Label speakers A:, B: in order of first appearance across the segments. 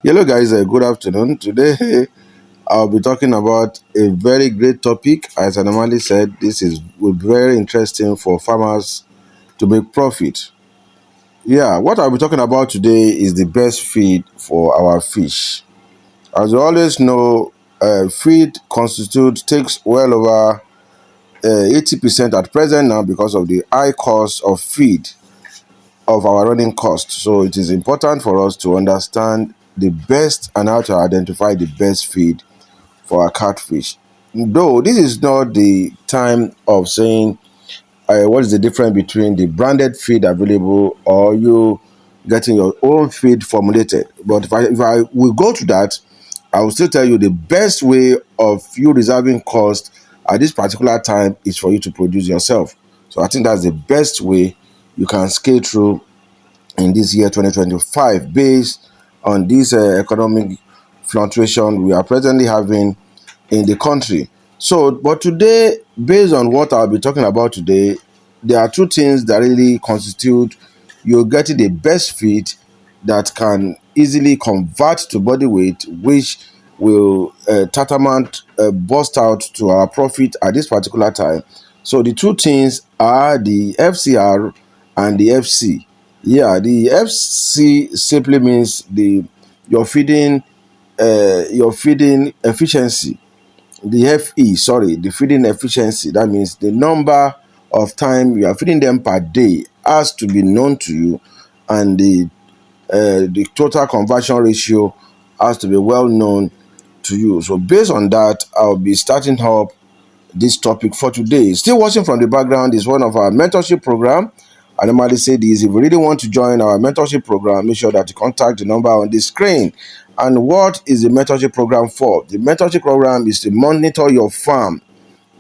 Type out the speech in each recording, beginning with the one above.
A: Hello, guys. Good afternoon. Today, I'll be talking about a very great topic. As I normally said, this is will be very interesting for farmers to make profit. Yeah, what I'll be talking about today is the best feed for our fish. As you always know, feed constitute takes well over 80% at present now because of the high cost of feed of our running cost. So it is important for us to understand the best and how to identify the best feed for our catfish. Though this is not the time of saying what is the difference between the branded feed available or you getting your own feed formulated. But if I will go to that, I will still tell you the best way of you reserving cost at this particular time is for you to produce yourself. So I think that's the best way you can scale through in this year 2025 based on this economic fluctuation we are presently having in the country. So, but today, based on what I'll be talking about today, there are two things that really constitute you getting the best fit that can easily convert to body weight, which will tantamount bust out to our profit at this particular time. So the two things are the FCR and the FC. Yeah, the FC simply means the your feeding efficiency. The FE, sorry, the feeding efficiency. That means the number of time you are feeding them per day has to be known to you, and the total conversion ratio has to be well known to you. So based on that, I'll be starting up this topic for today. Still watching from the background is one of our mentorship program. I normally say this: if you really want to join our mentorship program, make sure that you contact the number on the screen. And what is the mentorship program for? The mentorship program is to monitor your farm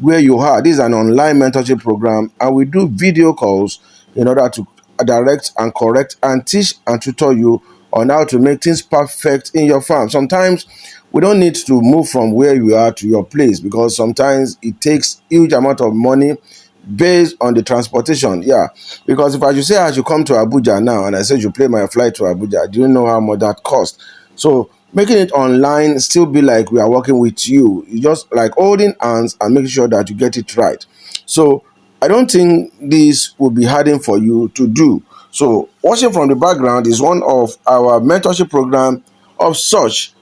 A: where you are. This is an online mentorship program, and we do video calls in order to direct and correct and teach and tutor you on how to make things perfect in your farm. Sometimes we don't need to move from where you are to your place because sometimes it takes huge amount of money based on the transportation. Yeah, because if I should say I should come to Abuja now and I said you pay my flight to Abuja, do you know how much that cost? So making it online still be like we are working with you. You just like holding hands and making sure that you get it right. So I don't think this will be harder for you to do. So watching from the background is one of our mentorship program of such.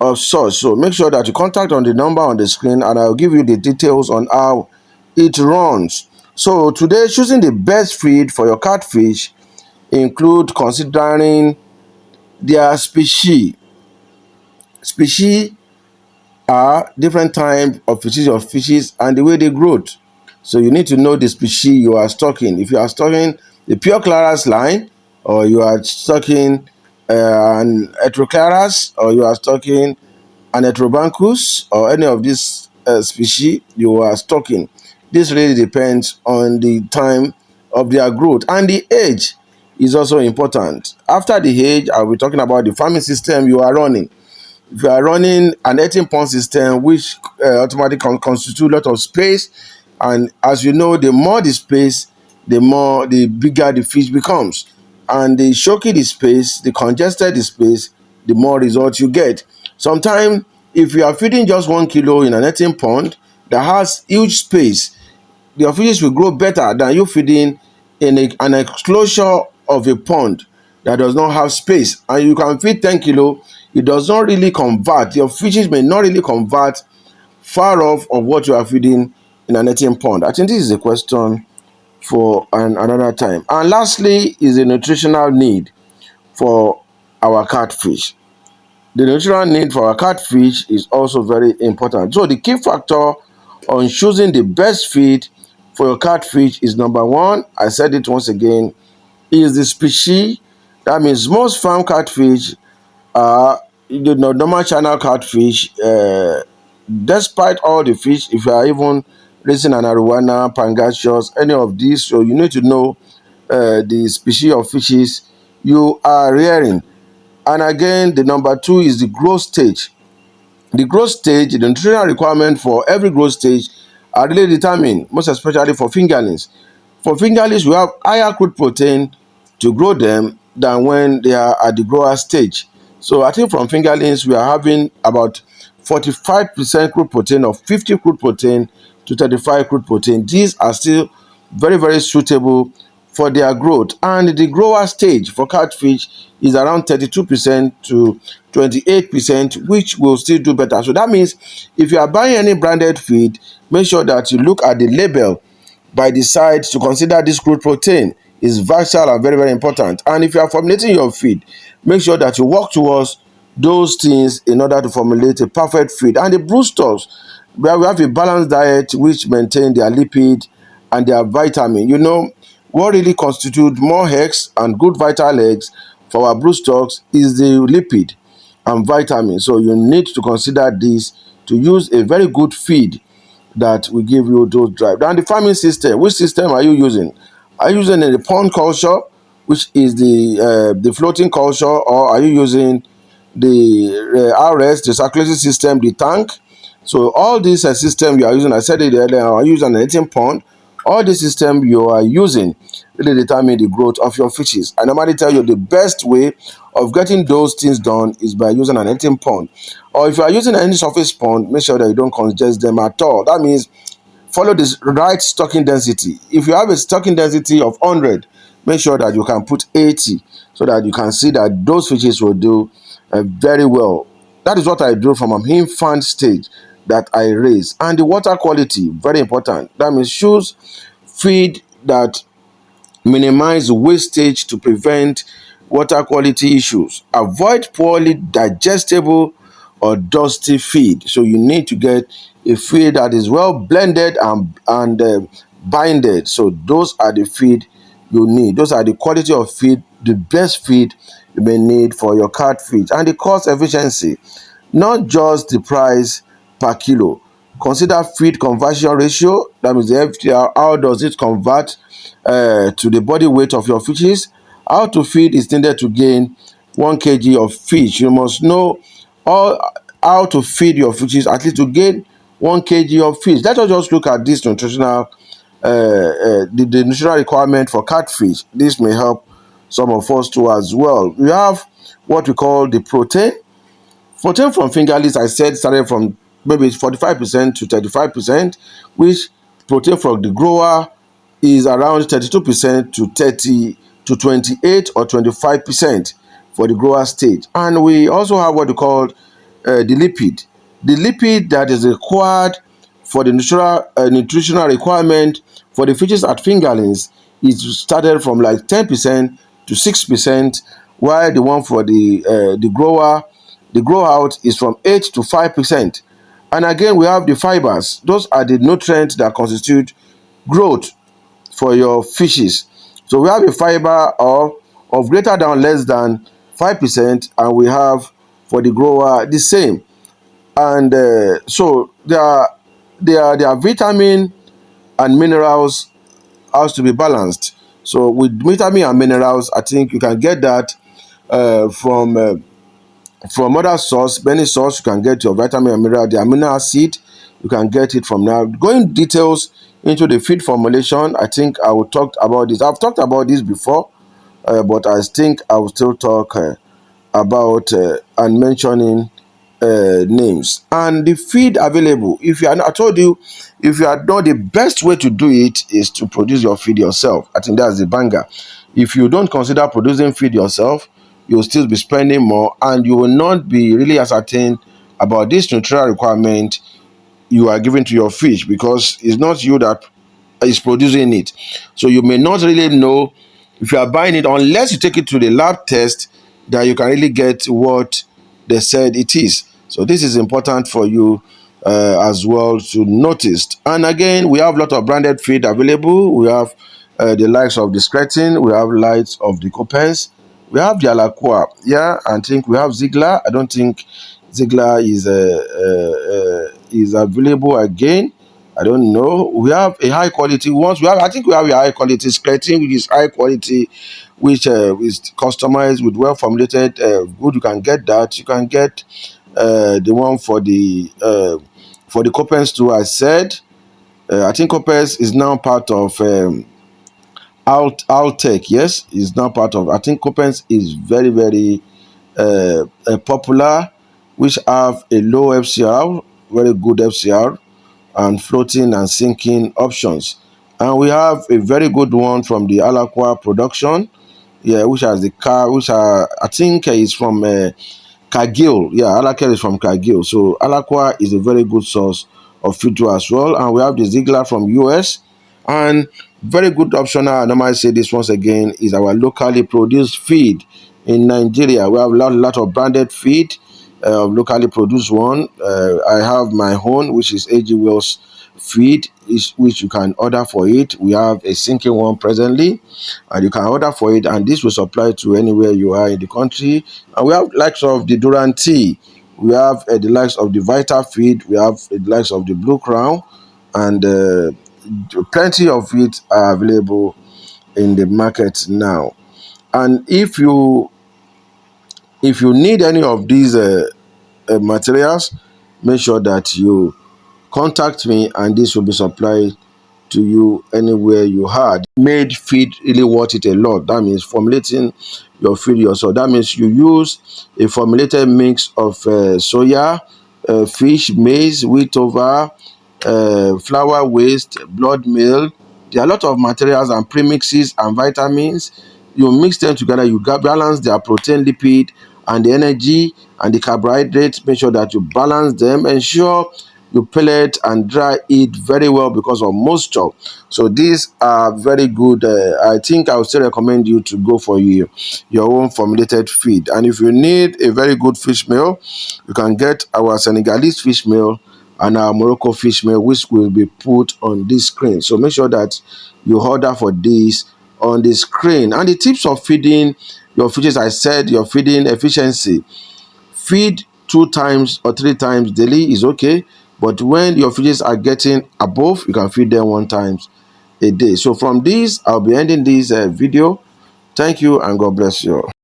A: So make sure that you contact on the number on the screen and I'll give you the details on how it runs. So today, choosing the best feed for your catfish include considering their species are different type of fishes and the way they grow. So you need to know the species you are stocking. If you are stocking the pure claras line, or you are stocking an heteroclaras, or you are stocking an heterobanchus, or any of these species you are stocking. This really depends on the time of their growth, and the age is also important. After the age, I'll be talking about the farming system you are running. If you are running an 18 pond system, which automatically constitute a lot of space, and as you know, the more the space, the bigger the fish becomes, and the choky the space, the congested the space, the more results you get. Sometimes, if you are feeding just 1 kilo in an 18 pond that has huge space, the fishes will grow better than you feeding in an enclosure of a pond that does not have space. And you can feed 10 kilo, it does not really convert. Your fishes may not really convert far off of what you are feeding in an 18 pond. I think this is a question for another time. And lastly is the nutritional need for our catfish. The nutritional need for our catfish is also very important. So the key factor on choosing the best feed for your catfish is number one, I said it once again, is the species. That means most farm catfish are the normal channel catfish. Despite all the fish, if you are even raising an arowana, pangasius, any of these, so you need to know the species of fishes you are rearing. And again, the number two is the growth stage. The growth stage, the nutritional requirement for every growth stage are really determined, most especially for fingerlings. For fingerlings, we have higher crude protein to grow them than when they are at the grower stage. So I think from fingerlings we are having about 45% crude protein, or 50 crude protein to 35 crude protein. These are still very, very suitable for their growth. And the grower stage for catfish is around 32% to 28%, which will still do better. So that means if you are buying any branded feed, make sure that you look at the label by the side to consider this crude protein. Is vital and very, very important. And if you are formulating your feed, make sure that you work towards those things in order to formulate a perfect feed. And the boosters, where we have a balanced diet which maintain their lipid and their vitamin. What really constitutes more eggs and good vital eggs for our brood stocks is the lipid and vitamin. So you need to consider this to use a very good feed that will give you those drive. And the farming system, which system are you using? Are you using the pond culture, which is the floating culture, or are you using the RS, the circulation system, the tank? So all these system you are using, I said it earlier, are using an 18 pond. All the system you are using really determine the growth of your fishes. I normally tell you the best way of getting those things done is by using an 18 pond. Or if you are using any surface pond, make sure that you don't congest them at all. That means follow this right stocking density. If you have a stocking density of 100, make sure that you can put 80 so that you can see that those fishes will do very well. That is what I do from an infant stage that I raise. And the water quality, very important. That means choose feed that minimize wastage to prevent water quality issues. Avoid poorly digestible or dusty feed. So you need to get a feed that is well blended and binded. So those are the feed you need. Those are the quality of feed, the best feed you may need for your catfish. And the cost efficiency, not just the price per kilo. Consider feed conversion ratio. That means the FTR. How does it convert to the body weight of your fishes? How to feed is needed to gain 1 kg of fish. You must know all how to feed your fishes at least to gain 1 kg of fish. Let us just look at this nutritional the nutritional requirement for catfish. This may help some of us too as well. We have what we call the protein. Protein from fingerlings, I said, started from maybe 45% to 35%, which protein from the grower is around 32% to 30 to 28 or 25% for the grower stage. And we also have what we call the lipid. The lipid that is required for the nutritional requirement for the fishes at fingerlings is started from like 10% to 6%, while the one for the grow out is from 8 to 5%. And again, we have the fibers. Those are the nutrients that constitute growth for your fishes. So we have a fiber of greater than or less than 5%, and we have for the grower the same. And so their vitamin and minerals has to be balanced. So with vitamin and minerals, I think you can get that from other source, many source. You can get your vitamin and mineral, the amino acid. You can get it from now. Going details into the feed formulation, I think I will talk about this. I've talked about this before, but I think I will still talk about and mentioning names and the feed available. If you are not, I told you, if you are not, the best way to do it is to produce your feed yourself. I think that's the banger. If you don't consider producing feed yourself, you'll still be spending more and you will not be really ascertain about this nutritional requirement you are giving to your fish, because it's not you that is producing it. So you may not really know if you are buying it unless you take it to the lab test that you can really get what they said it is. So this is important for you as well to notice. And again, we have a lot of branded feed available. We have the likes of the Skeleton, we have lights of the Copens, we have the Alaqua. Yeah, I think we have Ziegler. I don't think Ziegler is available again. I don't know. We have a high quality ones. I think we have a high quality skeleton, which is high quality, which is customized with well formulated good. You can get that. You can get the one for the Copens too. I said. I think Copens is now part of Altec. Yes, is now part of. I think Copens is very, very popular, which have a low FCR, very good FCR, and floating and sinking options. And we have a very good one from the Alaqua production, yeah, which has the car, which I think is from Cargill. Yeah, Alaqua is from Cargill. So Alaqua is a very good source of feed as well. And we have the Ziegler from US. And very good option. I normally say this once again is our locally produced feed in Nigeria. We have lot of branded feed, locally produced one. I have my own, which is AG Wells feed, which you can order for it. We have a sinking one presently, and you can order for it, and this will supply to anywhere you are in the country. And we have likes of the Durant, we have the likes of the Vita feed, we have the likes of the Blue Crown, and plenty of it are available in the market now. And if you need any of these materials, make sure that you contact me, and this will be supplied to you anywhere you had. Made feed really worth it a lot. That means formulating your feed yourself. That means you use a formulated mix of soya, fish, maize, wheat over, flour waste, blood meal. There are a lot of materials and premixes and vitamins. You mix them together, you balance their protein, lipid, and the energy and the carbohydrates. Make sure that you balance them. Ensure you pellet and dry it very well because of moisture. So these are very good. I think I would still recommend you to go for your own formulated feed. And if you need a very good fish meal, you can get our Senegalese fish meal and our Morocco fish meal, which will be put on this screen. So make sure that you order for this on the screen. And the tips of feeding your fishes, I said your feeding efficiency. Feed 2 times or 3 times daily is okay, but when your fishes are getting above, you can feed them 1 time a day. So from this, I'll be ending this video. Thank you, and God bless you.